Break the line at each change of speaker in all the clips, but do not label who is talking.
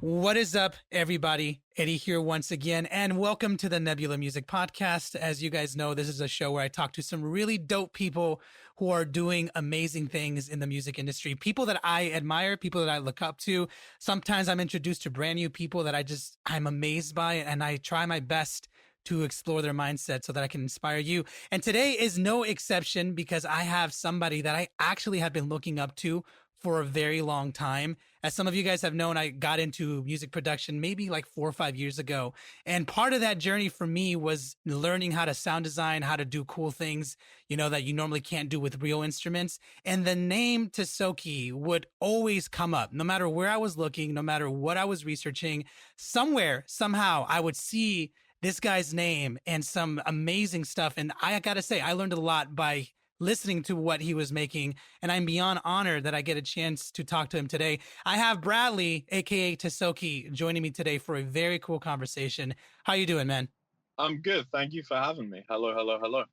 What is up, everybody? Eddie here once again, and welcome to the Nebula Music Podcast. As you guys know, this is a show where I talk to some really dope people who are doing amazing things in the music industry. People that I admire, people that I look up to. Sometimes I'm introduced to brand new people that I'm amazed by, and I try my best to explore their mindset so that I can inspire you. And today is no exception because I have somebody that I actually have been looking up to for a very long time. As some of you guys have known, I got into music production maybe like 4 or 5 years ago. And part of that journey for me was learning how to sound design, how to do cool things, that you normally can't do with real instruments. And the name Tisoki would always come up, no matter where I was looking, no matter what I was researching. Somewhere, somehow, I would see this guy's name and some amazing stuff. And I gotta say, I learned a lot by listening to what he was making, and I'm beyond honored that I get a chance to talk to him today. I have Bradley, aka Tisoki, joining me today for a very cool conversation. How you doing, man?
I'm good. Thank you for having me. Hello, hello, hello.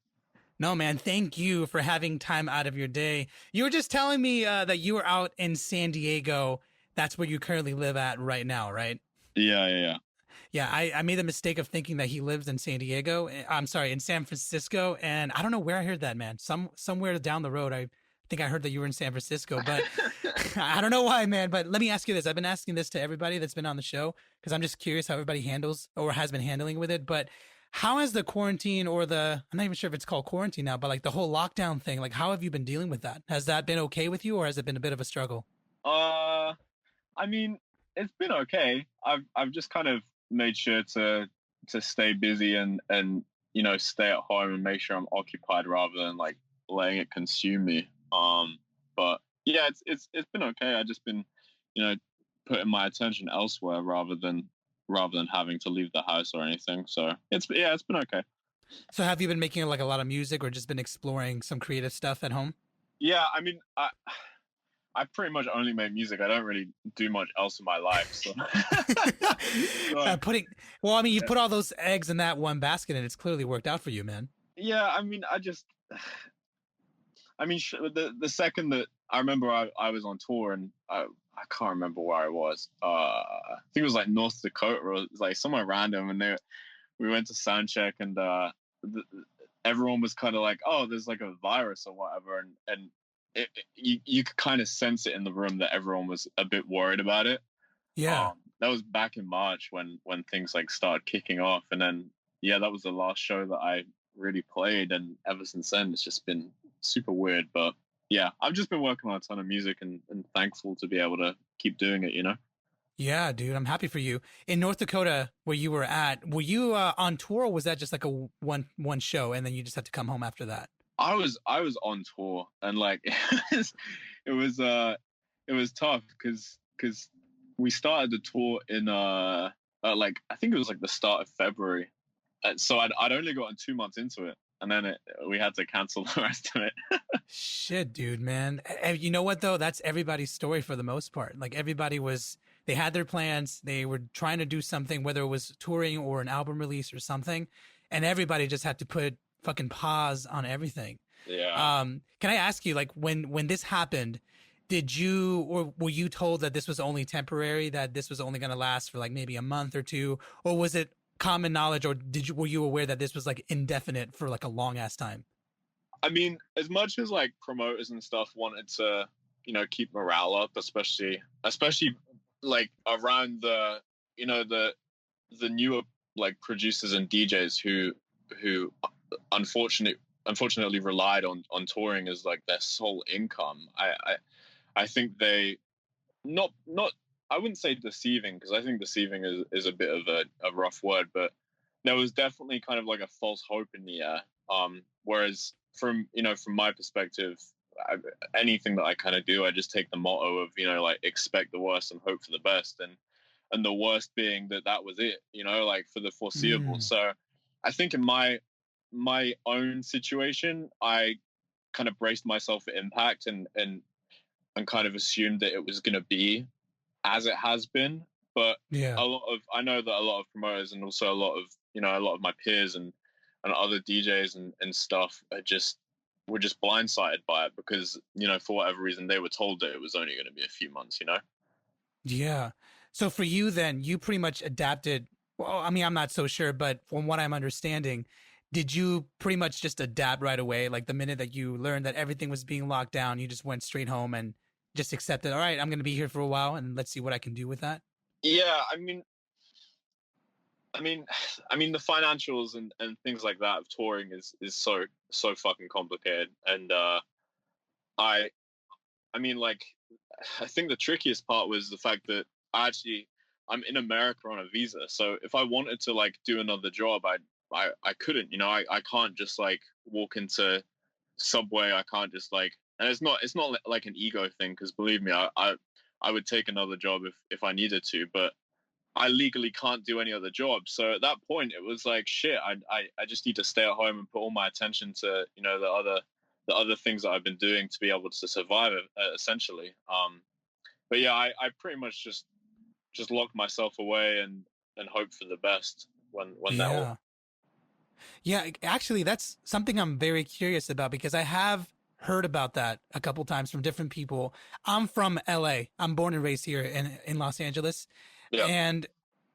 No, man, thank you for having time out of your day. You were just telling me that you were out in San Diego. That's where you currently live at right now, right?
Yeah.
Yeah, I made the mistake of thinking that he lives in San Diego. I'm sorry, in San Francisco, and I don't know where I heard that, man. Somewhere down the road, I think I heard that you were in San Francisco, but I don't know why, man. But let me ask you this: I've been asking this to everybody that's been on the show because I'm just curious how everybody handles or has been handling with it. But how has the quarantine or I'm not even sure if it's called quarantine now, but like the whole lockdown thing, like how have you been dealing with that? Has that been okay with you, or has it been a bit of a struggle?
Uh, I mean, it's been okay. I've just kind of made sure to stay busy and stay at home and make sure I'm occupied rather than like letting it consume me. But yeah, it's been okay. I just been, you know, putting my attention elsewhere rather than having to leave the house or anything. So it's been okay.
So have you been making like a lot of music, or just been exploring some creative stuff at home?
Yeah, I mean, I pretty much only make music. I don't really do much else in my life. So, so
Putting, well, I mean, you put all those eggs in that one basket, and it's clearly worked out for you, man.
yeah, I mean, the second that I remember I was on tour and I can't remember where I was. I think it was like North Dakota or it was like somewhere random, and we went to sound check and the, everyone was kind of like, oh, there's like a virus or whatever, and you could kind of sense it in the room that everyone was a bit worried about it.
Yeah.
That was back in March when things like started kicking off, and then yeah, that was the last show that I really played, and ever since then it's just been super weird. But yeah, I've just been working on a ton of music and thankful to be able to keep doing it.
Yeah, dude, I'm happy for you. In North Dakota, where you were at, were you on tour, or was that just like a one show, and then you just had to come home after that?
I was on tour and like it was uh it was tough because we started the tour in like I think it was like the start of February. So I'd only gotten 2 months into it, and then we had to cancel the rest of it.
Shit, dude, man. You know what though? That's everybody's story for the most part. Like they had their plans, they were trying to do something, whether it was touring or an album release or something, and everybody just had to put fucking pause on everything.
Yeah.
Can I ask you, like, when this happened, did you or were you told that this was only temporary, that this was only going to last for like maybe a month or two, or was it common knowledge, or were you aware that this was like indefinite for like a long ass time?
I mean, as much as like promoters and stuff wanted to, keep morale up, especially like around the newer like producers and DJs who unfortunately relied on touring as like their sole income. I think they not I wouldn't say deceiving, because I think deceiving is a bit of a rough word, but there was definitely kind of like a false hope in the air. Whereas from my perspective, I, anything that I kind of do, I just take the motto of like expect the worst and hope for the best, and the worst being that was it, like for the foreseeable.
Mm,
So I think in my own situation, I kind of braced myself for impact and kind of assumed that it was going to be as it has been. But
yeah.
I know that a lot of promoters and also a lot of my peers and other DJs and stuff were just blindsided by it because for whatever reason they were told that it was only going to be a few months.
Yeah. So for you, then you pretty much adapted. Well, I mean, I'm not so sure, but from what I'm understanding, did you pretty much just adapt right away? Like the minute that you learned that everything was being locked down, you just went straight home and just accepted, all right, I'm going to be here for a while and let's see what I can do with that.
Yeah, I mean, the financials and things like that of touring is so fucking complicated, and I I mean, like, I think the trickiest part was the fact that I'm in America on a visa. So if I wanted to like do another job, I couldn't. I can't just like walk into Subway. I can't just like, and it's not like an ego thing, because believe me, I would take another job if I needed to, but I legally can't do any other job. So at that point, it was like shit. I just need to stay at home and put all my attention to the other things that I've been doing to be able to survive, essentially. But yeah, I pretty much just locked myself away and hope for the best when that all.
Yeah. Yeah, actually, that's something I'm very curious about because I have heard about that a couple times from different people. I'm from LA. I'm born and raised here in Los Angeles.
Yeah.
And,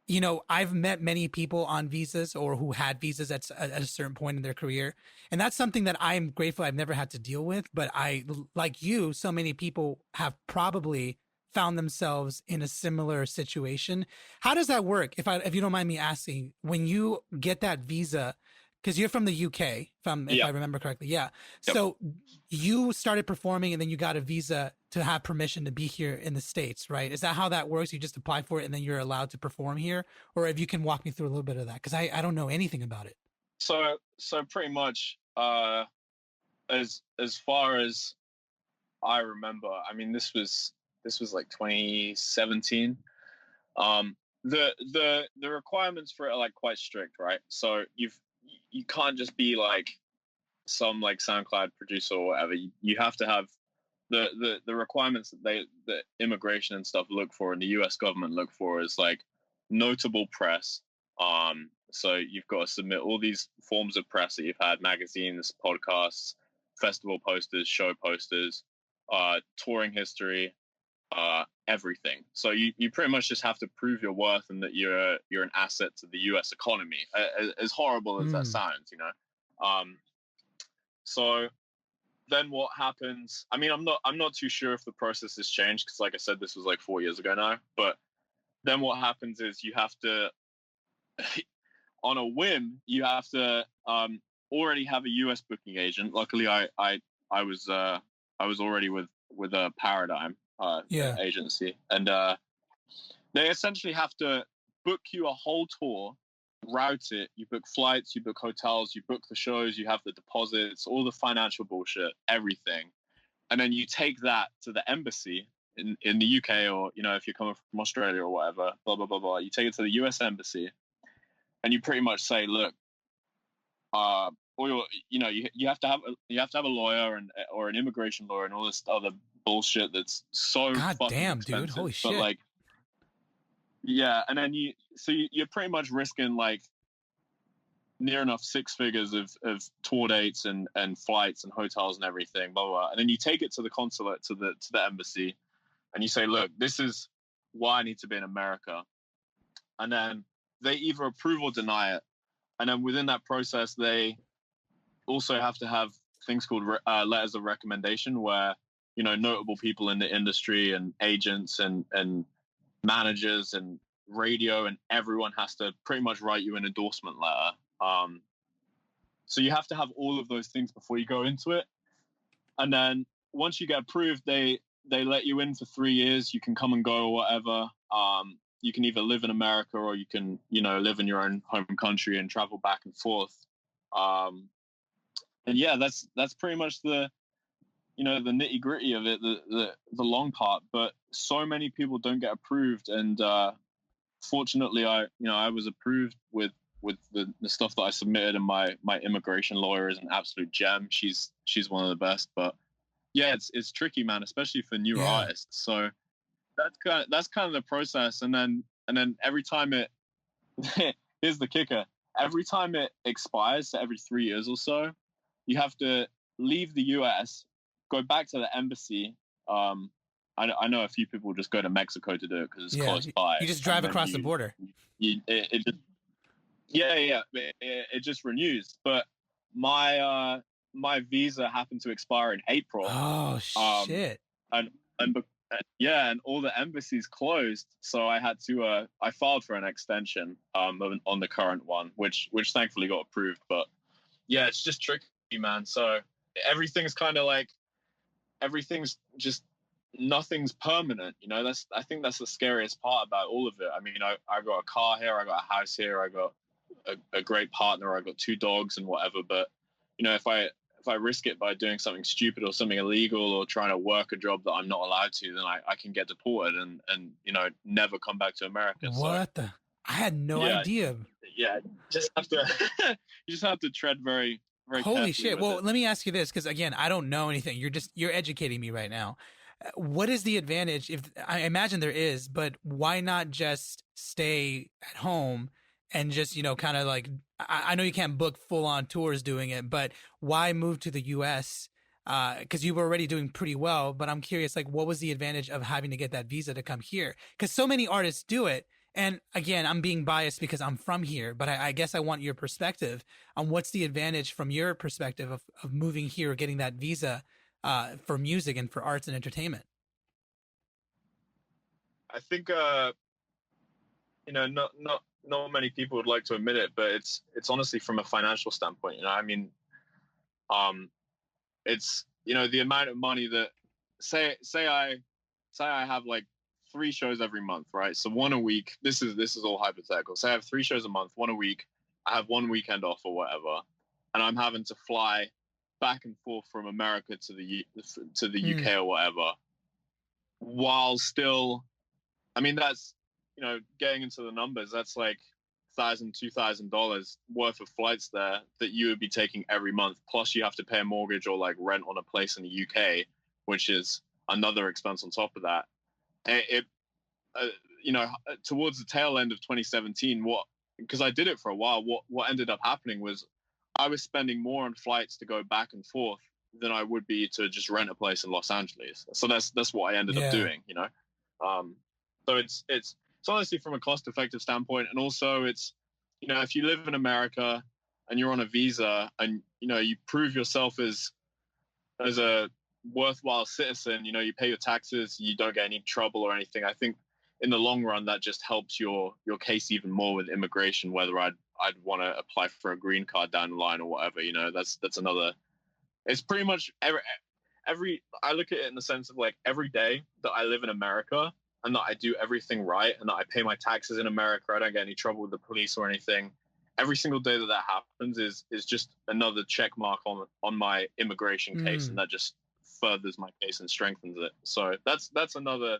you know, I've met many people on visas or who had visas at a certain point in their career. And that's something that I'm grateful I've never had to deal with. But like you, so many people have probably found themselves in a similar situation. How does that work? If you don't mind me asking, when you get that visa, because you're from the UK, if I remember correctly. Yeah.
Yep.
So you started performing and then you got a visa to have permission to be here in the States, right? Is that how that works? You just apply for it and then you're allowed to perform here? Or if you can walk me through a little bit of that, because I don't know anything about it.
So pretty much, as far as I remember, I mean, this was like 2017. Um, the requirements for it are like quite strict, right? So you can't just be like some like SoundCloud producer or whatever. You have to have the requirements that the immigration and stuff look for, and the U.S. government look for, is like notable press. So you've got to submit all these forms of press that you've had: magazines, podcasts, festival posters, show posters, touring history, everything. So you pretty much just have to prove your worth and that you're an asset to the U.S. economy. As horrible as that sounds, So then what happens? I mean, I'm not too sure if the process has changed, because, like I said, this was like 4 years ago now. But then what happens is you have to, on a whim, you have to already have a U.S. booking agent. Luckily, I was already with a Paradigm
Yeah.
agency, and they essentially have to book you a whole tour, route it. You book flights, you book hotels, you book the shows, you have the deposits, all the financial bullshit, everything. And then you take that to the embassy in the UK, or, if you're coming from Australia or whatever, blah, blah, blah, blah. You take it to the US embassy and you pretty much say, look, or you have to have a lawyer or an immigration lawyer and all this other bullshit that's so
God
fucking
damn,
expensive.
dude. Holy
But
shit.
like, yeah, and then you're pretty much risking like near enough six figures of tour dates and flights and hotels and everything, blah, blah, blah. And then you take it to the consulate, to the embassy, and you say, look, this is why I need to be in America. And then they either approve or deny it. And then within that process, they also have to have things called letters of recommendation, where, notable people in the industry and agents and managers and radio and everyone has to pretty much write you an endorsement letter. So you have to have all of those things before you go into it. And then once you get approved, they let you in for 3 years. You can come and go or whatever. You can either live in America or you can, live in your own home country and travel back and forth. And yeah, that's pretty much the nitty gritty of it, the long part. But so many people don't get approved, and fortunately, I was approved with the stuff that I submitted, and my immigration lawyer is an absolute gem. She's one of the best. But yeah, it's tricky, man, especially for newer artists. So that's kind of the process, and then every time it here's the kicker: every time it expires, so every 3 years or so, you have to leave the US, go back to the embassy, I know a few people just go to Mexico to do it because it's
Yeah,
close by,
you just
and
drive
then
across the border.
it just, yeah, it just renews. But my my visa happened to expire in April,
Oh
um,
shit!
and and yeah, and all the embassies closed, so I had to I filed for an extension on the current one, which thankfully got approved. But yeah, it's just tricky, man. So everything's kind of like everything's just nothing's permanent. You know, that's I think that's the scariest part about all of it. I mean, I got a car here, I got a house here, I got a great partner, I got 2 dogs and whatever. But you know, if I risk it by doing something stupid or something illegal or trying to work a job that I'm not allowed to, then I can get deported and you know never come back to America. So
What the? I had no
yeah,
idea.
yeah, just have to you just have to tread very
Holy
carefully
shit.
with
Well,
it.
let me ask you this, because again, I don't know anything. You're educating me right now. What is the advantage? If I imagine there is, but why not just stay at home and just, kind of like, I know you can't book full on tours doing it, but why move to the US? Because you were already doing pretty well, but I'm curious, like, what was the advantage of having to get that visa to come here? Because so many artists do it. And again, I'm being biased because I'm from here, but I guess I want your perspective on what's the advantage from your perspective of moving here or getting that visa for music and for arts and entertainment.
I think you know, not many people would like to admit it, but it's honestly from a financial standpoint. You know, I mean, um, it's you know the amount of money that say I have like 3 shows every month, right? So one a week. This is all hypothetical. Say I have 3 shows a month, one a week. I have one weekend off or whatever, and I'm having to fly back and forth from America to the
Mm,
UK or whatever, while still I mean, that's getting into the numbers. That's like $1,000, $2,000 worth of flights there that you would be taking every month. Plus, you have to pay a mortgage or like rent on a place in the UK, which is another expense on top of that. It towards the tail end of 2017, because I did it for a while, what ended up happening was I was spending more on flights to go back and forth than I would be to just rent a place in Los Angeles. So that's what I ended up
yeah.
doing, Um, so it's honestly from a cost effective standpoint, and also it's if you live in America and you're on a visa and you prove yourself as a worthwhile citizen, you pay your taxes, you don't get any trouble or anything. I think in the long run that just helps your case even more with immigration, whether I'd want to apply for a green card down the line or whatever. That's another. It's pretty much every I look at it in the sense of like every day that I live in America and that I do everything right and that I pay my taxes in America, I don't get any trouble with the police or anything. Every single day that happens is just another check mark on my immigration case, and
Mm,
that just furthers my case and strengthens it. So that's another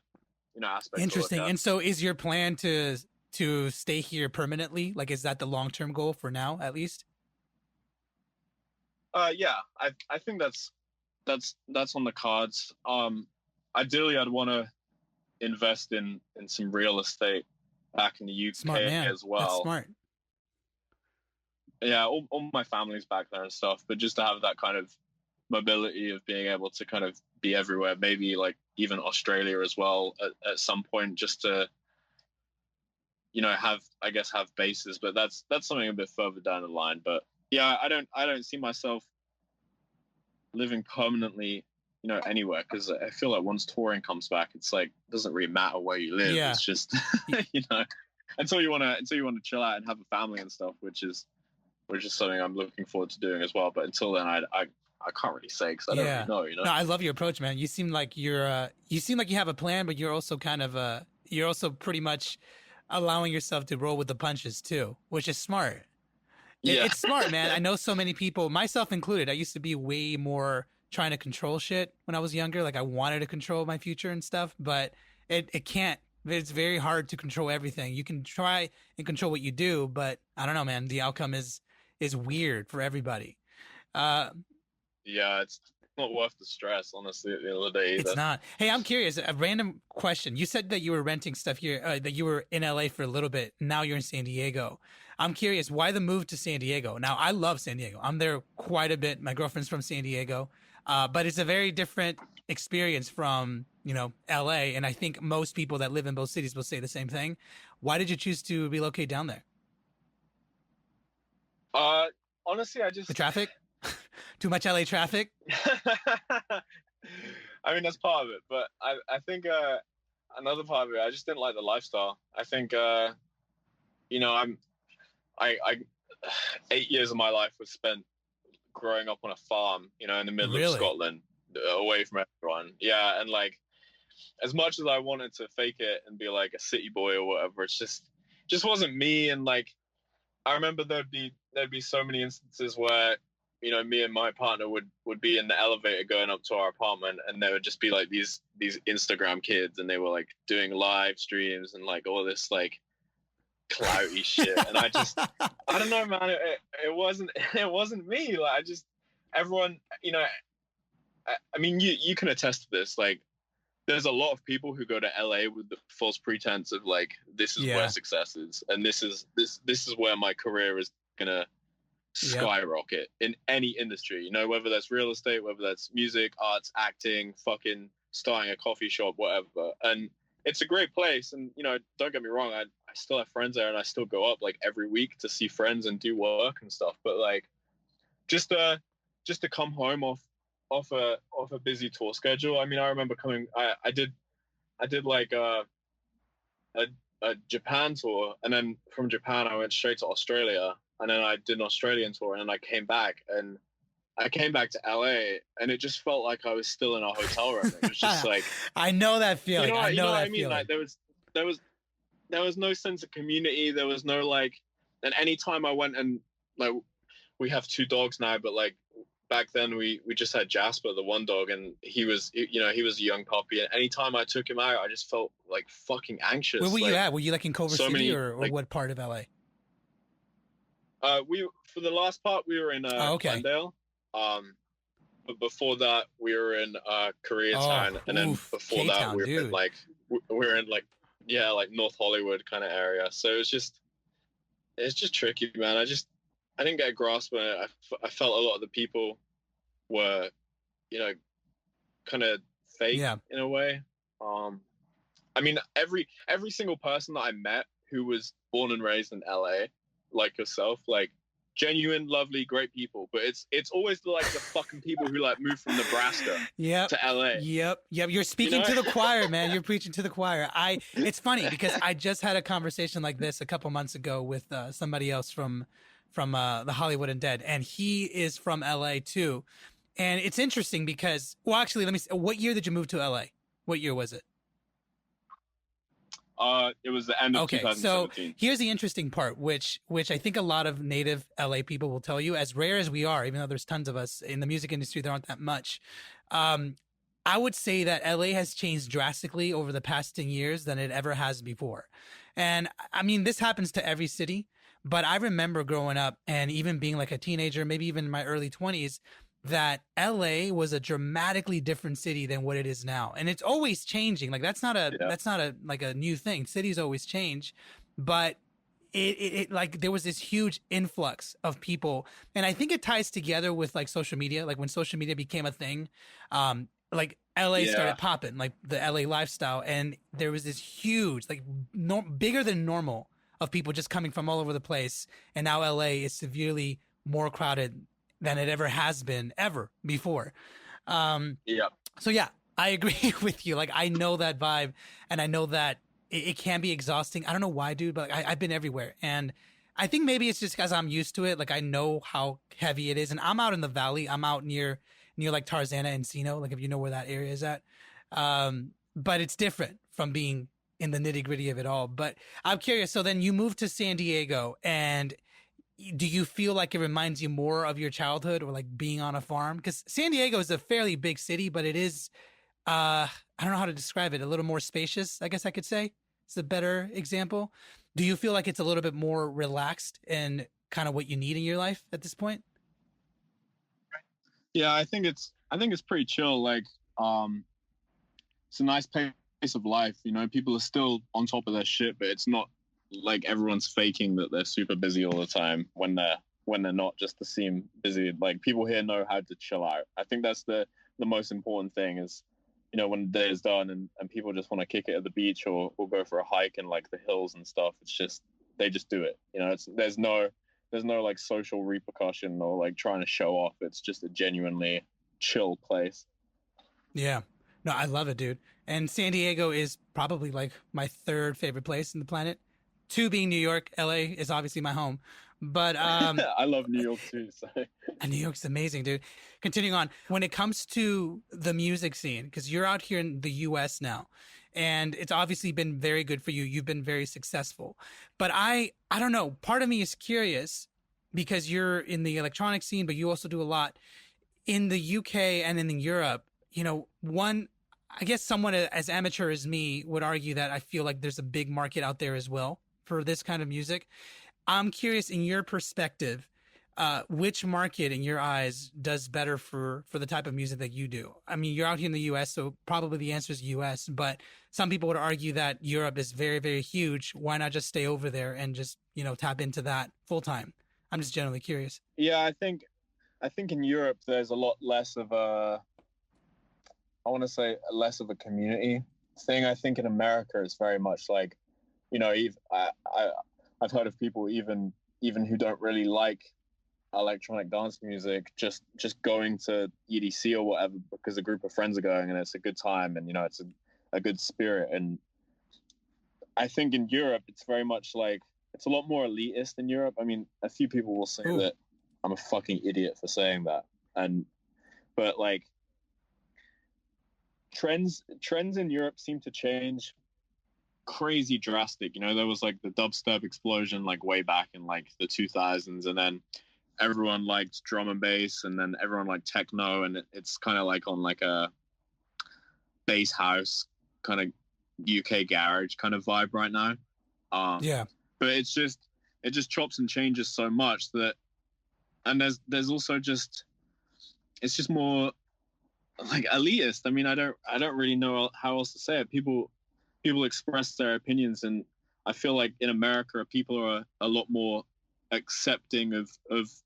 aspect to look
interesting.
at.
And so is your plan to stay here permanently? Like, is that the long-term goal for now, at least?
Yeah, I think that's on the cards. Ideally, I'd want to invest in some real estate back in the
Smart
UK
man.
as
That's
well.
smart.
Yeah, all my family's back there and stuff, but just to have that kind of mobility of being able to kind of be everywhere, maybe like even Australia as well at some point, just to have bases. But that's something a bit further down the line. But yeah, I don't see myself living permanently anywhere, because I feel like once touring comes back, it's like it doesn't really matter where you live.
Yeah.
It's just until you want to chill out and have a family and stuff, which is something I'm looking forward to doing as well. But until then, I can't really say because I don't really
Yeah.
know.
No, I love your approach, man. You seem like you have a plan, but you're also you're also pretty much allowing yourself to roll with the punches too, which is smart.
Yeah,
It's smart, man. I know so many people, myself included. I used to be way more trying to control shit when I was younger. Like I wanted to control my future and stuff, but it can't. It's very hard to control everything. You can try and control what you do, but I don't know, man. The outcome is weird for everybody. Uh,
yeah, it's not worth the stress, honestly, at the end of the day
It's
either.
not. Hey, I'm curious. A random question. You said that you were renting stuff here, that you were in LA for a little bit. Now you're in San Diego. I'm curious, why the move to San Diego? Now, I love San Diego. I'm there quite a bit. My girlfriend's from San Diego, but it's a very different experience from, you know, LA. And I think most people that live in both cities will say the same thing. Why did you choose to relocate down there?
Honestly, I
The
just
traffic? Too much LA traffic?
I mean, that's part of it, but I think another part of it, I just didn't like the lifestyle. I think you know, I 8 years of my life was spent growing up on a farm, you know, in the middle of
Really?
Scotland, away from everyone. Yeah, and like as much as I wanted to fake it and be like a city boy or whatever, it's just wasn't me. And like I remember there'd be so many instances where, you know, me and my partner would be in the elevator going up to our apartment, and there would just be like these Instagram kids, and they were like doing live streams and like all this like clouty shit. And I don't know, man, it wasn't it wasn't me. Like I just everyone, you know, I mean, you can attest to this. Like there's a lot of people who go to LA with the false pretense of like this is where
Yeah.
success is, and this is where my career is gonna
Yep.
skyrocket in any industry. You know, whether that's real estate, whether that's music, arts, acting, fucking starting a coffee shop, whatever. And it's a great place. And you know, don't get me wrong, I still have friends there, and I still go up like every week to see friends and do work and stuff. But like just to come home off a busy tour schedule. I mean, I remember coming. I did like a a Japan tour, and then from Japan I went straight to Australia, and then I did an Australian tour, and then I came back to LA, and it just felt like I was still in a hotel room. It was just like,
I know that feeling. I
you
know
know what
that
I mean?
feeling.
Like there was there was no sense of community. There was no like, and anytime I went and like, we have two dogs now, but like back then we just had Jasper, the one dog, and he was, you know, he was a young puppy. And anytime I took him out, I just felt like fucking anxious.
Where were you
like
at? Were you like in Culver
so
City
many
or
like
what part of LA?
we for the last part we were in
Oh, okay.
Glendale. But before that we were in
Oh,
Koreatown, and then
oof.
before that
K-Town,
we were in
dude.
like yeah, like North Hollywood kind of area. So it's just tricky, man. I didn't get a grasp on it. I felt a lot of the people were, you know, kind of fake
Yeah.
in a way. Um, I mean, every single person that I met who was born and raised in LA, like yourself, like genuine, lovely, great people. But it's always like the fucking people who like moved from Nebraska
Yep.
to LA.
Yep. You're
You
speaking
know?
to the choir, man. You're preaching to the choir. It's funny because I just had a conversation like this a couple months ago with somebody else from the Hollywood Undead, and he is from LA too. And it's interesting because, well, actually, let me see. What year did you move to LA? What year was it?
It was the end of
Okay, so
2017.
here's the interesting part, which I think a lot of native LA people will tell you. As rare as we are, even though there's tons of us in the music industry, there aren't that much. Um, I would say that LA has changed drastically over the past 10 years than it ever has before. And I mean, this happens to every city, but I remember growing up and even being like a teenager, maybe even in my early 20s, that LA was a dramatically different city than what it is now. And it's always changing. Like
Yeah,
that's not a like a new thing. Cities always change, but it like there was this huge influx of people, and I think it ties together with like social media. Like when social media became a thing, like LA
yeah,
started popping, like the LA lifestyle, and there was this huge, like bigger than normal of people just coming from all over the place, and now LA is severely more crowded than it ever has been ever before. Um,
yeah,
so yeah, I agree with you. Like I know that vibe, and I know that it can be exhausting. I don't know why, dude, but like, I've been everywhere, and I think maybe it's just because I'm used to it. Like I know how heavy it is, and I'm out in the valley. I'm out near like Tarzana and Encino, like if you know where that area is at. But it's different from being in the nitty gritty of it all. But I'm curious. So then you moved to San Diego, and do you feel like it reminds you more of your childhood or like being on a farm? Because San Diego is a fairly big city, but it is, I don't know how to describe it, a little more spacious, I guess I could say. It's a better example. Do you feel like it's a little bit more relaxed and kind of what you need in your life at this point?
yeah. I think it's pretty chill. Like, it's a nice pace of life. You know, people are still on top of their shit, but it's not like everyone's faking that they're super busy all the time when they're not, just to seem busy. Like people here know how to chill out. I think that's the most important thing is when the day is done and people just want to kick it at the beach or go for a hike in like the hills and stuff. It's just, they just do it. There's no like social repercussion or like trying to show off. It's just a genuinely chill place.
Yeah. No, I love it, dude. And San Diego is probably like my third favorite place in the planet. Two being New York. LA is obviously my home. But
I love New York too. So
and New York's amazing, dude. Continuing on, when it comes to the music scene, because you're out here in the US now, and it's obviously been very good for you. You've been very successful. But I don't know, part of me is curious because you're in the electronic scene, but you also do a lot in the UK and in Europe. One, I guess someone as amateur as me would argue that I feel like there's a big market out there as well for this kind of music. I'm curious, in your perspective, which market in your eyes does better for the type of music that you do? I mean, you're out here in the US, so probably the answer is US, but some people would argue that Europe is very, very huge. Why not just stay over there and just, tap into that full time? I'm just generally curious.
Yeah, I think in Europe there's a lot less of I want to say less of a community thing. I think in America it's very much like, I've heard of people even who don't really like electronic dance music, just going to EDC or whatever because a group of friends are going and it's a good time and it's a good spirit. And I think in Europe it's very much like, it's a lot more elitist in Europe. I mean, a few people will say that I'm a fucking idiot for saying that, but like trends in Europe seem to change crazy drastic. There was like the dubstep explosion like way back in like the 2000s, and then everyone liked drum and bass, and then everyone liked techno, and it's kind of like on like a bass house kind of UK garage kind of vibe right now.
Yeah.
But it just chops and changes so much that, and there's also just, it's just more like elitist. I mean, I don't really know how else to say it. People express their opinions, and I feel like in America people are a lot more accepting of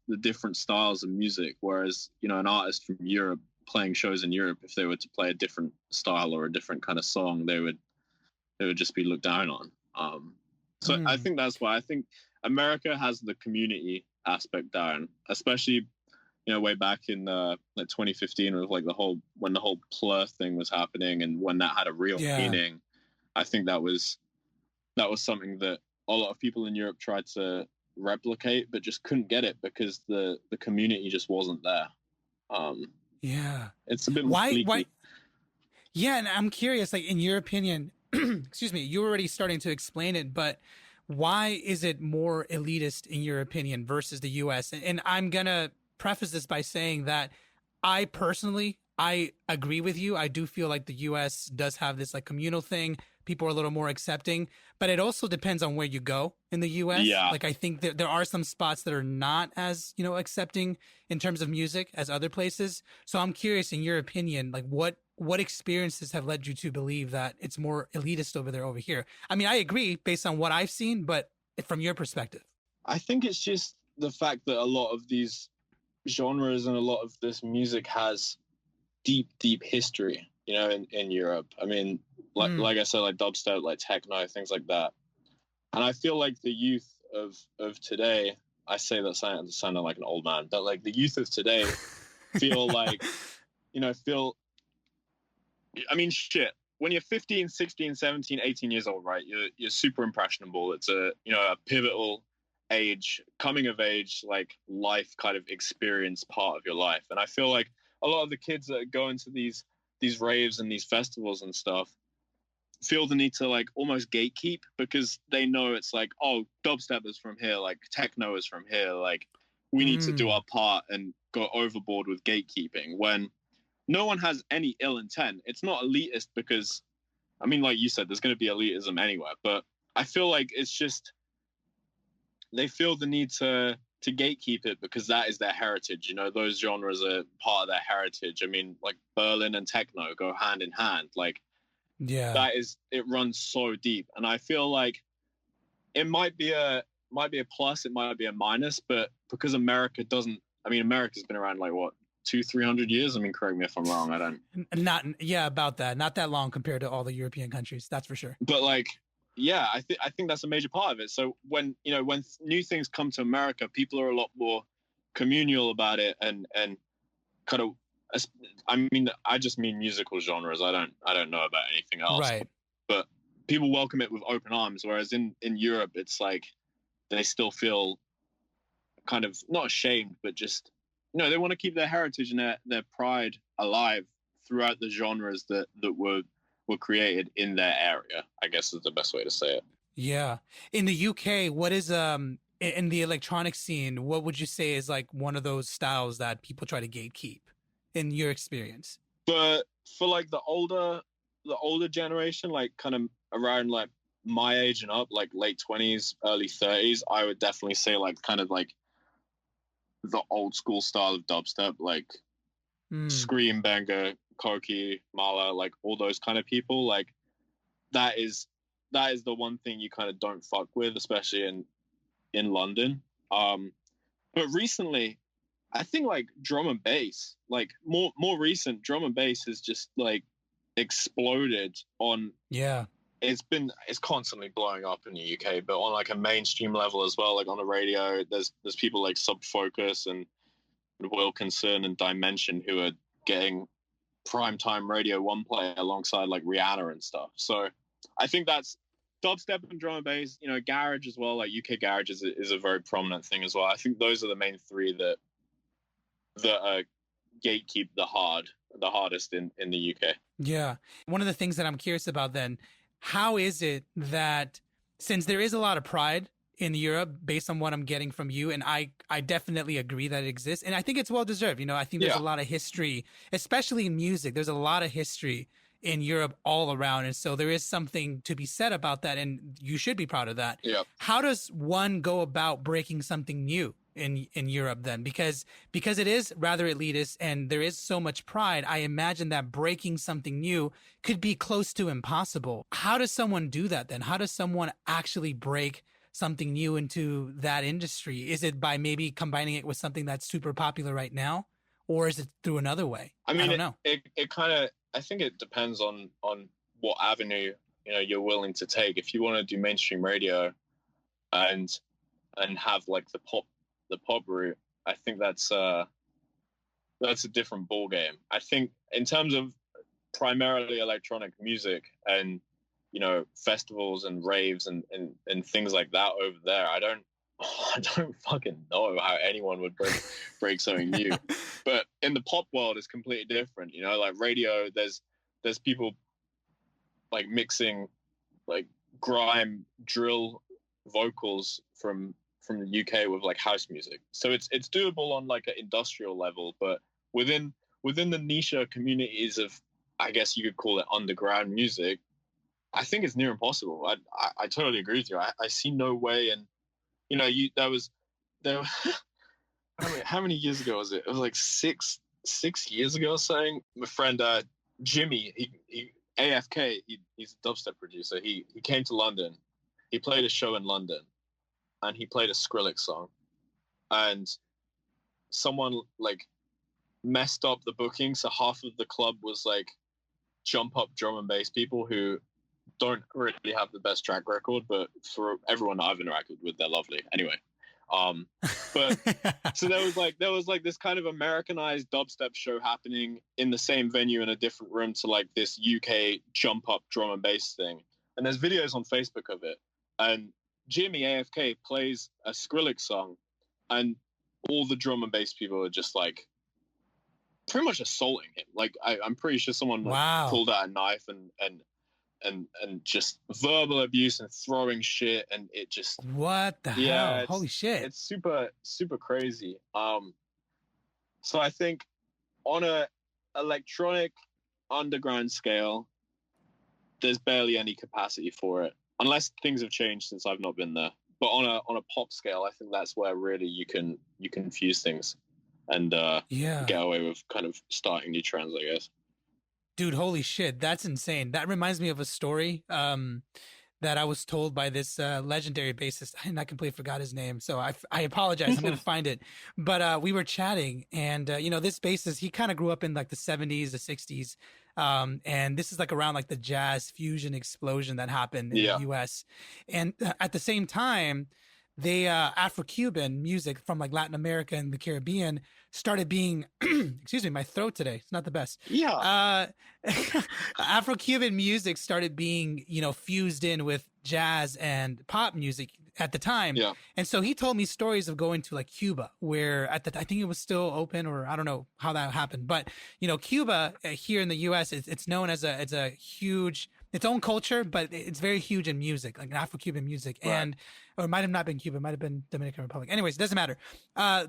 the different styles of music, whereas an artist from Europe playing shows in Europe, if they were to play a different style or a different kind of song, they would just be looked down on. I think that's why I think America has the community aspect down, especially way back in like 2015 with like when the whole Plur thing was happening, and when that had a real meaning. I think that was something that a lot of people in Europe tried to replicate but just couldn't get it because the community just wasn't there. It's a bit more
why yeah, and I'm curious, like, in your opinion, excuse me, you were already starting to explain it, but why is it more elitist in your opinion versus the US? And I'm gonna preface this by saying that I personally agree with you. I do feel like the US does have this like communal thing. People are a little more accepting, but it also depends on where you go in the US.
Yeah.
Like, I think that there are some spots that are not as, accepting in terms of music as other places. So I'm curious, in your opinion, like what experiences have led you to believe that it's more elitist over here? I mean, I agree based on what I've seen, but from your perspective.
I think it's just the fact that a lot of these genres and a lot of this music has deep history, in Europe. I mean, like I said, like dubstep, like techno, things like that. And I feel like the youth of today, I say that sounding like an old man, but like the youth of today feel like, I mean, shit, when you're 15, 16, 17, 18 years old, right, you're super impressionable. It's a pivotal age, coming of age, like life kind of experience part of your life. And I feel like a lot of the kids that go into these raves and these festivals and stuff feel the need to like almost gatekeep, because they know it's like, oh, dubstep is from here, like techno is from here, like we need to do our part and go overboard with gatekeeping, when no one has any ill intent. It's not elitist because, I mean, like you said, there's going to be elitism anywhere, but I feel like it's just, they feel the need to gatekeep it because that is their heritage. Those genres are part of their heritage. I mean, like Berlin and techno go hand in hand. Like,
yeah,
it runs so deep. And I feel like it might be a plus, it might be a minus, but because America's been around like what, 200-300 years. I mean, correct me if I'm wrong. I don't.
About that. Not that long compared to all the European countries. That's for sure.
But like, yeah, I think that's a major part of it. So when new things come to America, people are a lot more communal about it and kind of. I mean, I just mean musical genres. I don't know about anything else.
Right.
But people welcome it with open arms. Whereas in Europe, it's like they still feel kind of not ashamed, but just they want to keep their heritage and their pride alive throughout the genres that were created in their area, I guess is the best way to say it.
Yeah. In the UK, what is in the electronic scene, what would you say is like one of those styles that people try to gatekeep in your experience?
But for like the older generation, like kind of around like my age and up, like late 20s, early 30s, I would definitely say like kind of like the old school style of dubstep, like Scream, Banger, Koki, Mala, like all those kind of people. Like that is the one thing you kind of don't fuck with, especially in London. But recently, I think like drum and bass, like more recent drum and bass has just like exploded on.
Yeah.
It's constantly blowing up in the UK, but on like a mainstream level as well, like on the radio, there's people like Sub Focus and Wilkinson and Dimension who are getting primetime Radio 1 play alongside like Rihanna and stuff. So I think that's dubstep and drum and bass, garage as well. Like UK garage is a very prominent thing as well. I think those are the main three that gatekeep the hardest in the UK. Yeah.
One of the things that I'm curious about then, how is it that since there is a lot of pride in Europe based on what I'm getting from you, and I definitely agree that it exists, and I think it's well deserved. I think there's a lot of history, especially in music. There's a lot of history in Europe all around, and so there is something to be said about that, and you should be proud of that.
Yeah.
How does one go about breaking something new in Europe then? Because it is rather elitist and there is so much pride, I imagine that breaking something new could be close to impossible. How does someone do that then? How does someone actually break something new into that industry? Is it by maybe combining it with something that's super popular right now, or is it through another way?
I mean,
don't know.
It kind of, I think it depends on what avenue you're willing to take. If you want to do mainstream radio and have like the pop route, I think that's a different ball game. I think in terms of primarily electronic music and festivals and raves and things like that over there, I don't fucking know how anyone would break something new. But in the pop world, it's completely different. Like radio, there's people like mixing like grime drill vocals from the UK with like house music. So it's doable on like an industrial level, but within the niche communities of, I guess you could call it underground music, I think it's near impossible. I totally agree with you. I see no way. And there how many years ago was it? It was like six years ago or something. My friend Jimmy, he AFK, he's a dubstep producer. He came to London. He played a show in London, and he played a Skrillex song, and someone like messed up the booking, so half of the club was like jump up drum and bass people who don't really have the best track record, but for everyone that I've interacted with, they're lovely. Anyway, but so there was like this kind of Americanized dubstep show happening in the same venue in a different room to like this UK jump up drum and bass thing. And there's videos on Facebook of it. And Jimmy AFK plays a Skrillex song, and all the drum and bass people are just like pretty much assaulting him. Like I'm pretty sure someone like, pulled out a knife and just verbal abuse and throwing shit, and it just
what the hell? Holy shit!
It's super super crazy. So I think on a electronic underground scale, there's barely any capacity for it, unless things have changed since I've not been there. But on a pop scale, I think that's where really you can fuse things and get away with kind of starting new trends, I guess.
Dude, holy shit, that's insane. That reminds me of a story. that I was told by this legendary bassist, and I completely forgot his name, so I apologize. I'm gonna find it. But we were chatting, and this bassist, he kind of grew up in like the 70s, the 60s, and this is like around like the jazz fusion explosion that happened in the
Yeah.
U.S. And at the same time, they Afrocuban music from like Latin America and the Caribbean started being excuse me, my throat today, it's not the best.
Yeah.
Afro-Cuban music started being, fused in with jazz and pop music at the time.
Yeah.
And so he told me stories of going to like Cuba, where I think it was still open, or I don't know how that happened, but Cuba here in the U.S. it's known as a huge, its own culture, but it's very huge in music, like Afro-Cuban music.
Right.
And or it might have not been Cuba, it might have been Dominican Republic. Anyways, it doesn't matter.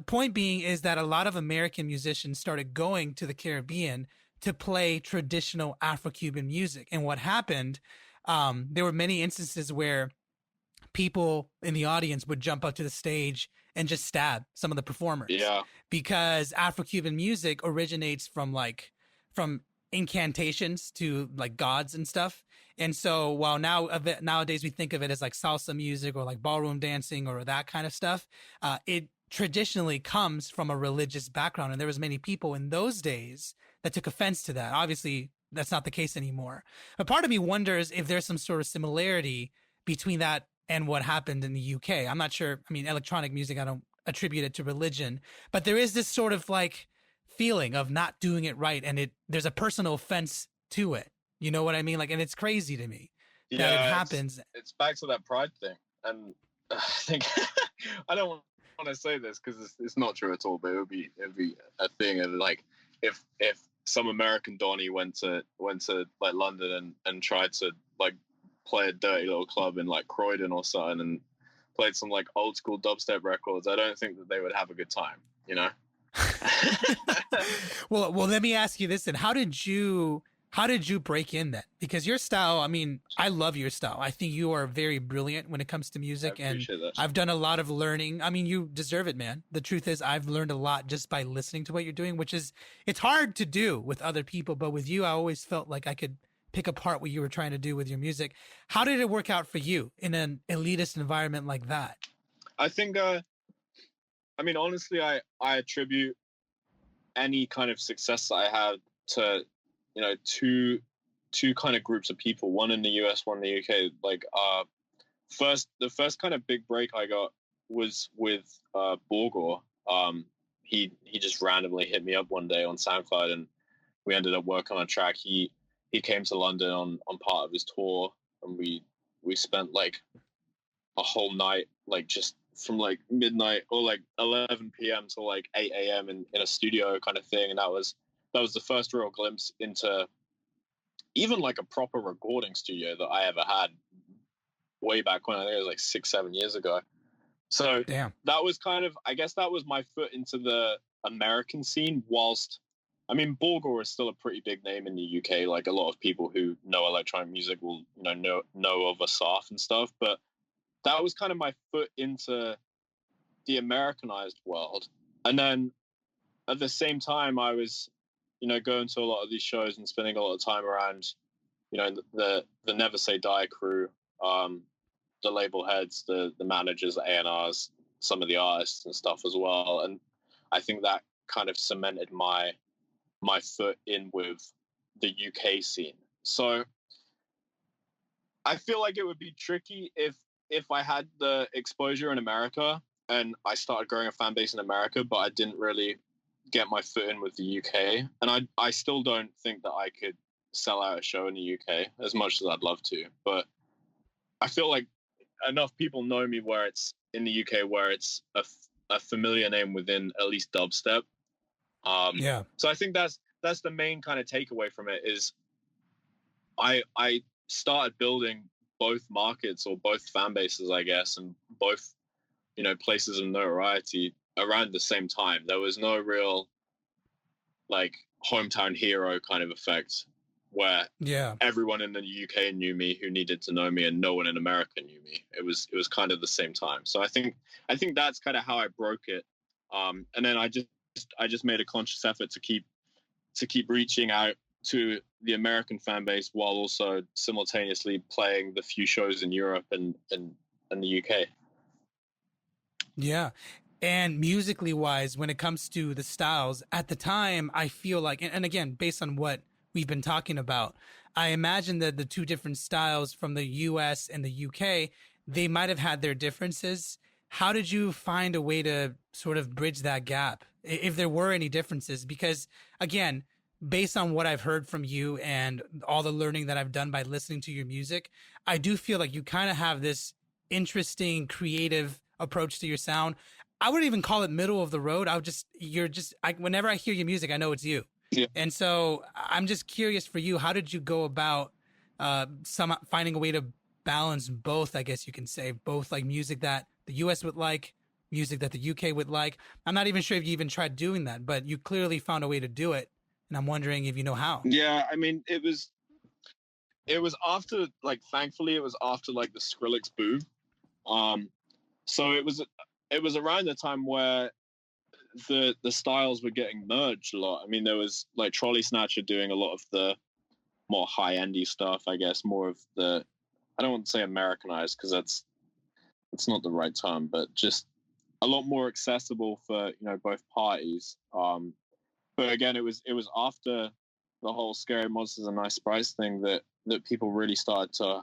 Point being is that a lot of American musicians started going to the Caribbean to play traditional Afro-Cuban music. And what happened, there were many instances where people in the audience would jump up to the stage and just stab some of the performers.
Yeah.
Because Afro-Cuban music originates from incantations to like gods and stuff. And so while nowadays we think of it as like salsa music or like ballroom dancing or that kind of stuff, it traditionally comes from a religious background. And there was many people in those days that took offense to that. Obviously, that's not the case anymore. But part of me wonders if there's some sort of similarity between that and what happened in the UK. I'm not sure. I mean, electronic music, I don't attribute it to religion, but there is this sort of like feeling of not doing it right, and there's a personal offense to it. You know what I mean? Like, and it's crazy to me that it happens.
It's back to that pride thing, and I think I don't want to say this because it's not true at all, but it would be a thing of like if some American Donnie went to like London and tried to like play a dirty little club in like Croydon or something and played some like old school dubstep records, I don't think that they would have a good time,
Well, let me ask you this then. How did you break in then? Because your style, I mean, I love your style. I think you are very brilliant when it comes to music, and I've done a lot of learning. I mean, you deserve it, man. The truth is I've learned a lot just by listening to what you're doing, it's hard to do with other people, but with you, I always felt like I could pick apart what you were trying to do with your music. How did it work out for you in an elitist environment like that?
I think, I mean, honestly, I attribute any kind of success that I had to, two kind of groups of people, one in the US, one in the UK. Like, the first kind of big break I got was with Borgor. He just randomly hit me up one day on SoundCloud, and we ended up working on a track. He came to London on part of his tour, and we spent like a whole night, like just from like midnight or like 11 p.m. to like 8 a.m. in a studio kind of thing. And that was the first real glimpse into even like a proper recording studio that I ever had way back when. I think it was like 6-7 years ago. So
Damn.
That was kind of, I guess that was my foot into the American scene, whilst, I mean, Borgor is still a pretty big name in the UK. Like a lot of people who know electronic music will, know of Asaf and stuff. But that was kind of my foot into the Americanized world. And then at the same time, I was, going to a lot of these shows and spending a lot of time around, the Never Say Die crew, the label heads, the managers, the A&Rs, some of the artists and stuff as well. And I think that kind of cemented my foot in with the UK scene. So I feel like it would be tricky if I had the exposure in America and I started growing a fan base in America, but I didn't really get my foot in with the UK. And I still don't think that I could sell out a show in the UK as much as I'd love to. But I feel like enough people know me where it's in the UK, where it's a familiar name within at least dubstep.
Yeah.
So I think that's the main kind of takeaway from it is I started building both markets or both fan bases, I guess, and both, places of notoriety around the same time. There was no real like hometown hero kind of effect where everyone in the UK knew me who needed to know me and no one in America knew me. It was kind of the same time. So I think that's kind of how I broke it. And then I just made a conscious effort to keep reaching out to the American fan base while also simultaneously playing the few shows in Europe and the UK.
Yeah. And musically wise, when it comes to the styles, at the time, I feel like, and again, based on what we've been talking about, I imagine that the two different styles from the US and the UK, they might have had their differences. How did you find a way to sort of bridge that gap, if there were any differences? Because again, based on what I've heard from you and all the learning that I've done by listening to your music, I do feel like you kind of have this interesting, creative approach to your sound. I wouldn't even call it middle of the road. Whenever I hear your music, I know it's you.
Yeah.
And so I'm just curious for you, how did you go about finding a way to balance both, I guess you can say, both like music that the US would like, music that the UK would like. I'm not even sure if you even tried doing that, but you clearly found a way to do it. And I'm wondering if you know how.
Yeah, I mean, it was after, like, thankfully it was after like the Skrillex boom. So it was around the time where the styles were getting merged a lot. I mean, there was like Trolley Snatcher doing a lot of the more high-endy stuff, I guess, more of the, I don't want to say Americanized because it's not the right term, but just a lot more accessible for, both parties. But again, it was after the whole Scary Monsters and Nice Sprites thing that people really started to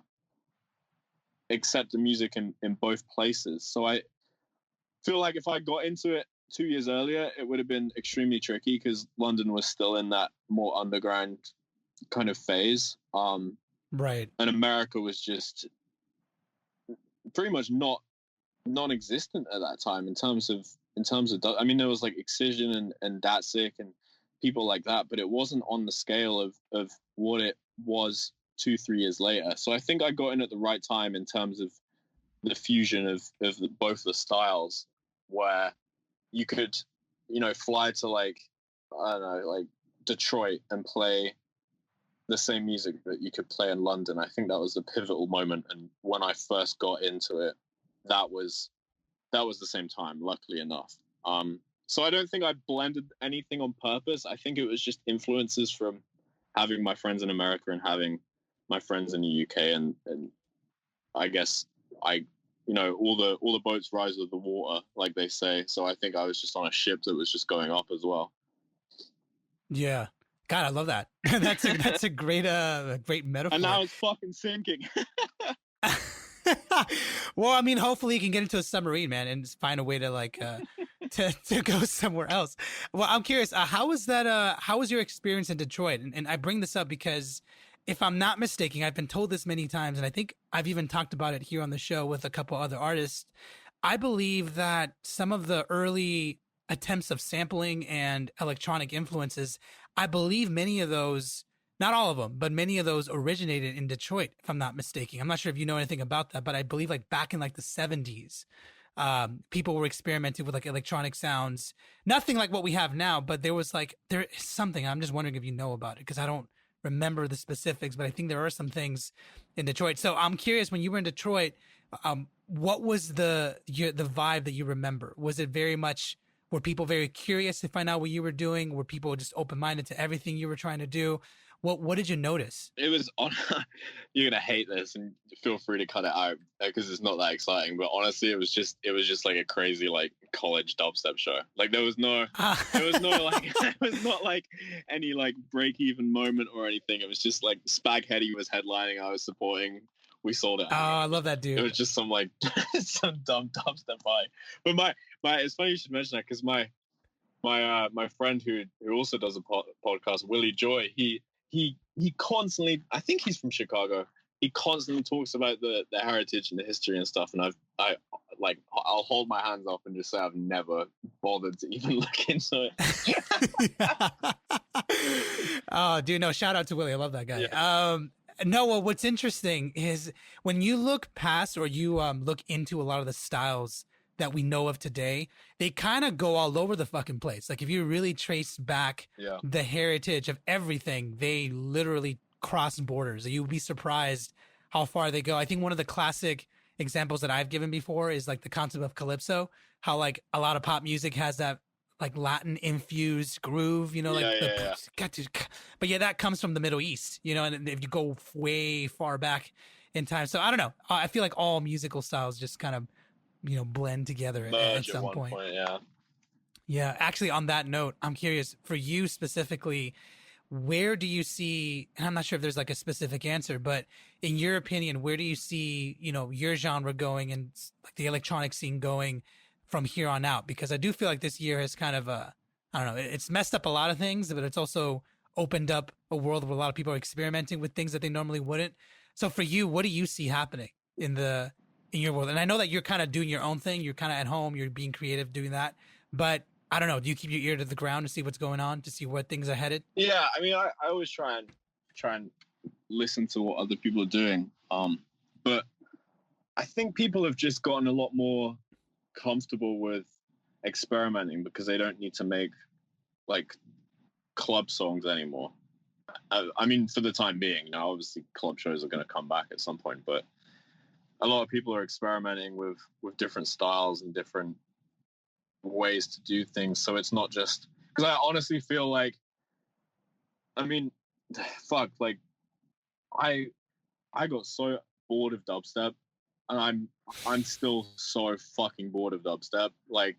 accept the music in both places. So I feel like if I got into it 2 years earlier, it would have been extremely tricky because London was still in that more underground kind of phase.
Right.
And America was just pretty much non-existent at that time in terms of. I mean, there was like Excision and Datsik and people like that, but it wasn't on the scale of what it was 2-3 years later. So I think I got in at the right time in terms of the fusion of both the styles, where you could, fly to like, I don't know, like Detroit and play the same music that you could play in London. I think that was the pivotal moment. And when I first got into it, that was the same time, luckily enough. So I don't think I blended anything on purpose. I think it was just influences from having my friends in America and having my friends in the UK, and I guess all the boats rise with the water, like they say. So I think I was just on a ship that was just going up as well.
Yeah. God, I love that. that's a great metaphor.
And now it's fucking sinking.
Well, I mean, hopefully you can get into a submarine, man, and find a way to like to go somewhere else. Well, I'm curious, how was that? How was your experience in Detroit? And I bring this up because, if I'm not mistaken, I've been told this many times, and I think I've even talked about it here on the show with a couple other artists. I believe that some of the early attempts of sampling and electronic influences, I believe many of those, not all of them, but many of those originated in Detroit, if I'm not mistaken. I'm not sure if you know anything about that, but I believe like back in like the 70s, people were experimenting with like electronic sounds, nothing like what we have now, but there is something. I'm just wondering if you know about it, because I don't remember the specifics, but I think there are some things in Detroit. So I'm curious, when you were in Detroit, what was the vibe that you remember? Was it very much, were people very curious to find out what you were doing? Were people just open-minded to everything you were trying to do? What did you notice?
It was on. You're gonna hate this, and feel free to cut it out because it's not that exciting. But honestly, it was just like a crazy like college dubstep show. Like there was no like it was not like any like break even moment or anything. It was just like Spag Hetty was headlining. I was supporting. We sold it.
Oh, I love that dude.
It was just some like some dumb dubstep vibe. But my it's funny you should mention that because my friend who also does a podcast, Willie Joy, he constantly, I think he's from Chicago, he constantly talks about the heritage and the history and stuff, and I'll hold my hands up and just say I've never bothered to even look into it.
Oh, dude, no, shout out to Willie. I love that guy.
Yeah.
No, well, what's interesting is when you look past or you look into a lot of the styles that we know of today, they kind of go all over the fucking place. Like if you really trace back the heritage of everything, they literally cross borders. You'd be surprised how far they go. I think one of the classic examples that I've given before is like the concept of calypso, how like a lot of pop music has that like Latin infused groove, you know, like
Yeah,
the,
yeah,
but yeah, that comes from the Middle East, you know, and if you go way far back in time. So I don't know. I feel like all musical styles just kind of, you know, blend together at
merge at
some
one
point.
point. Yeah.
Yeah. Actually, on that note, I'm curious for you specifically, where do you see, and I'm not sure if there's like a specific answer, but in your opinion, where do you see, you know, your genre going and like the electronic scene going from here on out? Because I do feel like this year has kind of, I don't know, it's messed up a lot of things, but it's also opened up a world where a lot of people are experimenting with things that they normally wouldn't. So for you, what do you see happening in your world? And I know that you're kind of doing your own thing. You're kind of at home, you're being creative doing that, but I don't know. Do you keep your ear to the ground to see what's going on, to see where things are headed?
Yeah, I mean, I always try and listen to what other people are doing. But I think people have just gotten a lot more comfortable with experimenting because they don't need to make like club songs anymore. I mean, for the time being, now obviously club shows are going to come back at some point, but a lot of people are experimenting with different styles and different ways to do things. So it's not just because I honestly feel like, I mean, fuck, like I I got so bored of dubstep, and I'm still so fucking bored of dubstep. Like,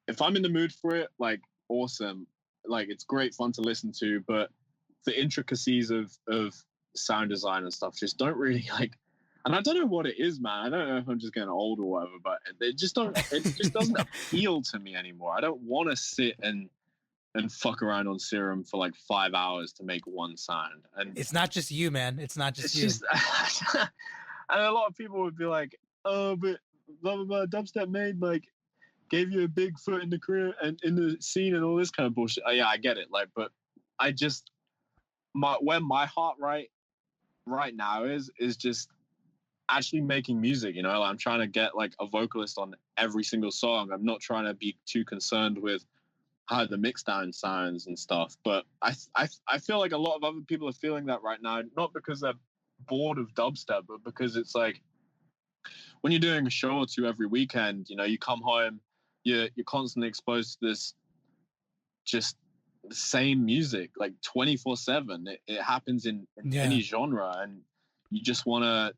if I'm in the mood for it, like, awesome, like it's great fun to listen to, but the intricacies of sound design and stuff just don't really like. And I don't know what it is, man. I don't know if I'm just getting old or whatever, but it just don't. It just doesn't appeal to me anymore. I don't want to sit and fuck around on Serum for like 5 hours to make one sound. And
It's not just you, man. It's not just
it's
you.
just, and a lot of people would be like, "Oh, but blah blah blah, dubstep made like gave you a big foot in the career and in the scene and all this kind of bullshit." Oh, yeah, I get it. Like, but I just where my heart right now is just actually making music. You know, like, I'm trying to get like a vocalist on every single song. I'm not trying to be too concerned with how the mix down sounds and stuff. But I feel like a lot of other people are feeling that right now, not because they're bored of dubstep, but because it's like when you're doing a show or two every weekend, you know, you come home, you're constantly exposed to this just the same music like 24/7. It happens in
Yeah.
any genre, and you just want to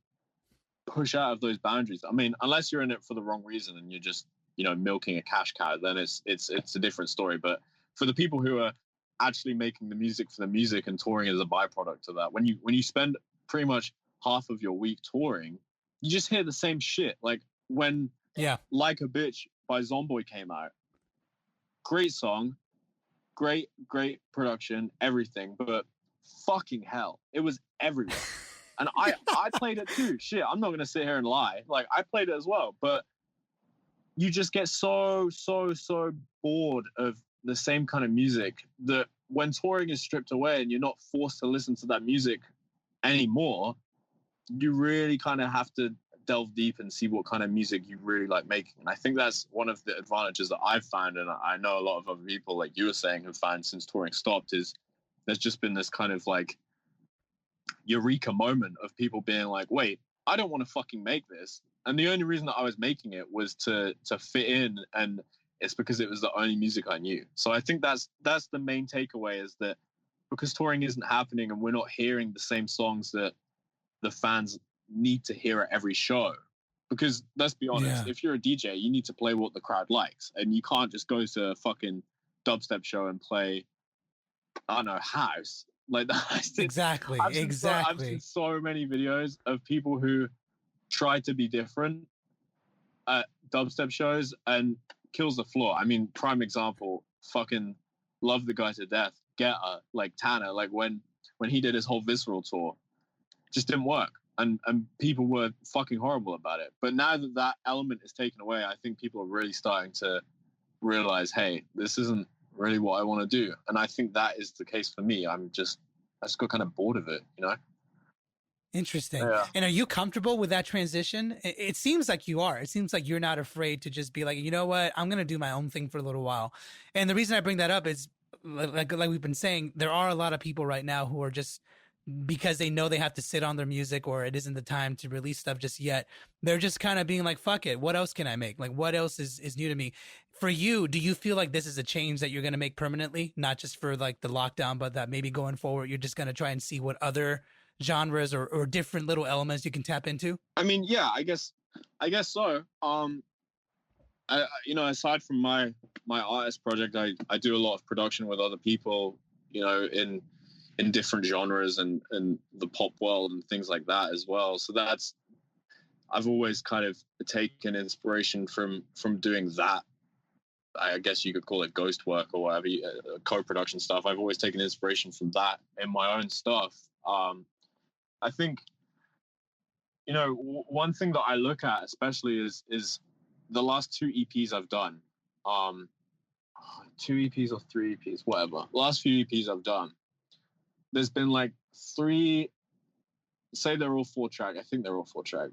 push out of those boundaries. I mean, unless you're in it for the wrong reason and you're just, you know, milking a cash cow, then it's a different story. But for the people who are actually making the music for the music and touring as a byproduct of that, when you spend pretty much half of your week touring, you just hear the same shit. Like when
Yeah.
Like a Bitch by Zomboy came out, great song, great production, everything, but fucking hell, it was everywhere. And I played it too. Shit, I'm not gonna sit here and lie. Like, I played it as well, but you just get so bored of the same kind of music that when touring is stripped away and you're not forced to listen to that music anymore, you really kind of have to delve deep and see what kind of music you really like making. And I think that's one of the advantages that I've found, and I know a lot of other people, like you were saying, have found since touring stopped, is there's just been this kind of like eureka moment of people being like, wait, I don't want to fucking make this. And the only reason that I was making it was to fit in, and it's because it was the only music I knew. So I think that's the main takeaway, is that because touring isn't happening and we're not hearing the same songs that the fans need to hear at every show. Because let's be honest,
Yeah.
if you're a DJ, you need to play what the crowd likes, and you can't just go to a fucking dubstep show and play, I don't know, house. Like
Exactly.
I've
Exactly.
seen so many videos of people who try to be different at dubstep shows and kills the floor. I mean, prime example, fucking love the guy to death. Getter, like Tanner, like when he did his whole Visceral tour, just didn't work. And people were fucking horrible about it. But now that that element is taken away, I think people are really starting to realize, hey, this isn't really what I want to do. And I think that is the case for me. I just got kind of bored of it, you know?
Interesting.
Yeah.
And are you comfortable with that transition? It seems like you are. It seems like you're not afraid to just be like, you know what, I'm going to do my own thing for a little while. And the reason I bring that up is like we've been saying, there are a lot of people right now who are just because they know they have to sit on their music or it isn't the time to release stuff just yet. They're just kind of being like, fuck it. What else can I make? Like, what else is new to me? For you, do you feel like this is a change that you're going to make permanently, not just for like the lockdown, but that maybe going forward, you're just going to try and see what other genres or different little elements you can tap into?
I mean, yeah, I guess so. Aside from my artist project, I do a lot of production with other people, in different genres and the pop world and things like that as well. So I've always kind of taken inspiration from doing that. I guess you could call it ghost work or whatever, co-production stuff. I've always taken inspiration from that in my own stuff. I think, one thing that I look at especially is the last 2 EPs I've done. 2 EPs or 3 EPs, whatever. Last few EPs I've done. There's been like 3, say they're all 4-track. I think they're all 4-track.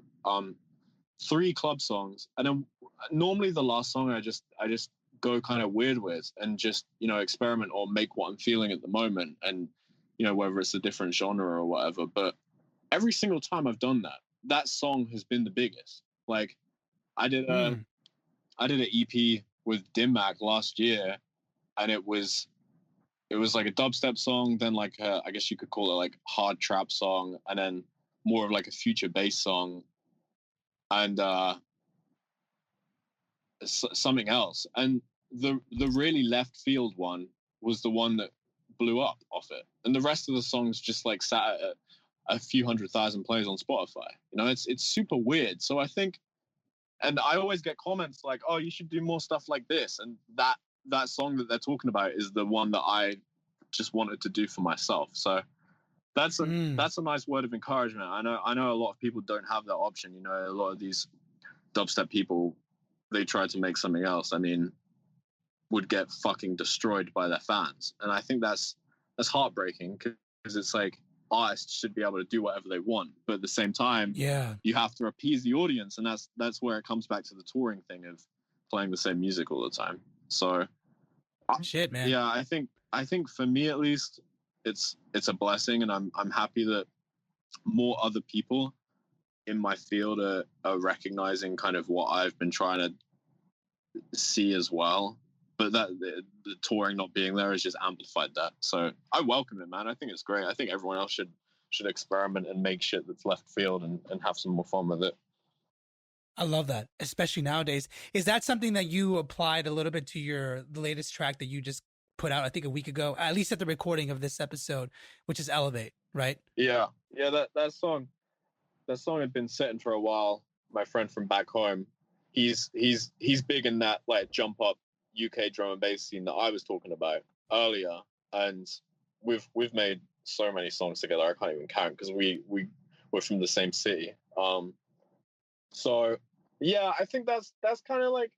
3 club songs, and then normally the last song I just go kind of weird with and just experiment or make what I'm feeling at the moment, and whether it's a different genre or whatever. But every single time I've done that song has been the biggest. Like I did an EP with Dimmac last year, and it was like a dubstep song, then like I guess you could call it like hard trap song, and then more of like a future bass song, and something else. And the really left field one was the one that blew up off it, and the rest of the songs just like sat at a few 100,000 plays on Spotify. It's super weird. So I think, and I always get comments like, "Oh, you should do more stuff like this," and that song that they're talking about is the one that I just wanted to do for myself. So that's a nice word of encouragement. I know a lot of people don't have that option. A lot of these dubstep people, they try to make something else, I mean, would get fucking destroyed by their fans. And I think that's heartbreaking, because it's like artists should be able to do whatever they want, but at the same time, you have to appease the audience, and that's where it comes back to the touring thing of playing the same music all the time. So
shit, man.
Yeah, I think for me at least, it's a blessing, and I'm happy that more other people in my field are recognizing kind of what I've been trying to see as well. But that the touring not being there has just amplified that. So I welcome it, man. I think it's great. I think everyone else should experiment and make shit that's left field and have some more fun with it.
I love that, especially nowadays. Is that something that you applied a little bit to the latest track that you just put out, I think a week ago, at least at the recording of this episode, which is Elevate, right?
Yeah. That song had been sitting for a while. My friend from back home, he's big in that like jump up UK drum and bass scene that I was talking about earlier, and we've made so many songs together I can't even count, because we're from the same city. So yeah, I think that's kind of like,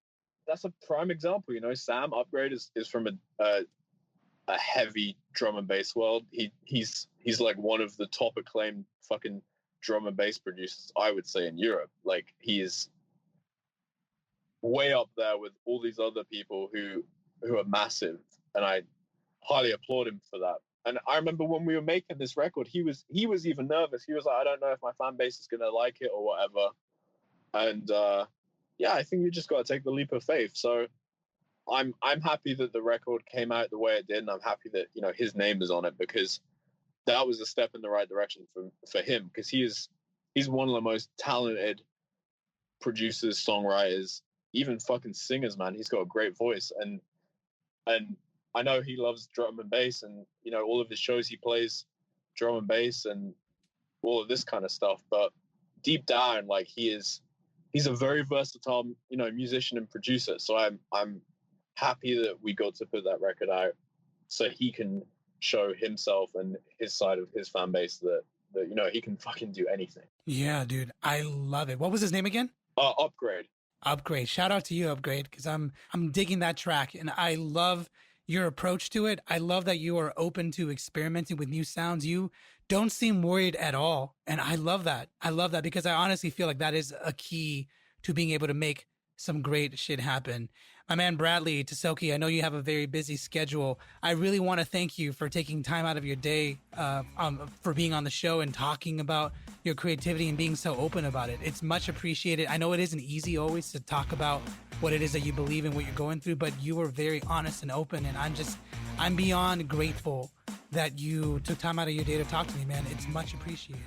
that's a prime example. Sam Upgrade is from a heavy drum and bass world. He's like one of the top acclaimed fucking drum and bass producers, I would say, in Europe. Like, he is way up there with all these other people who are massive, and I highly applaud him for that. And I remember when we were making this record, he was even nervous. He was like, I don't know if my fan base is gonna like it or whatever. And yeah, I think you just got to take the leap of faith. So I'm happy that the record came out the way it did, and I'm happy that his name is on it, because that was a step in the right direction for him, because he's one of the most talented producers, songwriters, even fucking singers, man. He's got a great voice, and I know he loves drum and bass, and all of his shows he plays drum and bass and all of this kind of stuff. But deep down, like, he's a very versatile musician and producer. So I'm happy that we got to put that record out, so he can show himself and his side of his fan base that he can fucking do anything.
Yeah, dude, I love it. What was his name again?
Upgrade.
Shout out to you, Upgrade, because I'm digging that track, and I love your approach to it. I love that you are open to experimenting with new sounds. You don't seem worried at all, and I love that. Because I honestly feel like that is a key to being able to make some great shit happen. My man Bradley, Tisoki, I know you have a very busy schedule. I really want to thank you for taking time out of your day for being on the show and talking about your creativity and being so open about it. It's much appreciated. I know it isn't easy always to talk about what it is that you believe in, what you're going through, but you were very honest and open, and I'm beyond grateful that you took time out of your day to talk to me, man. It's much appreciated.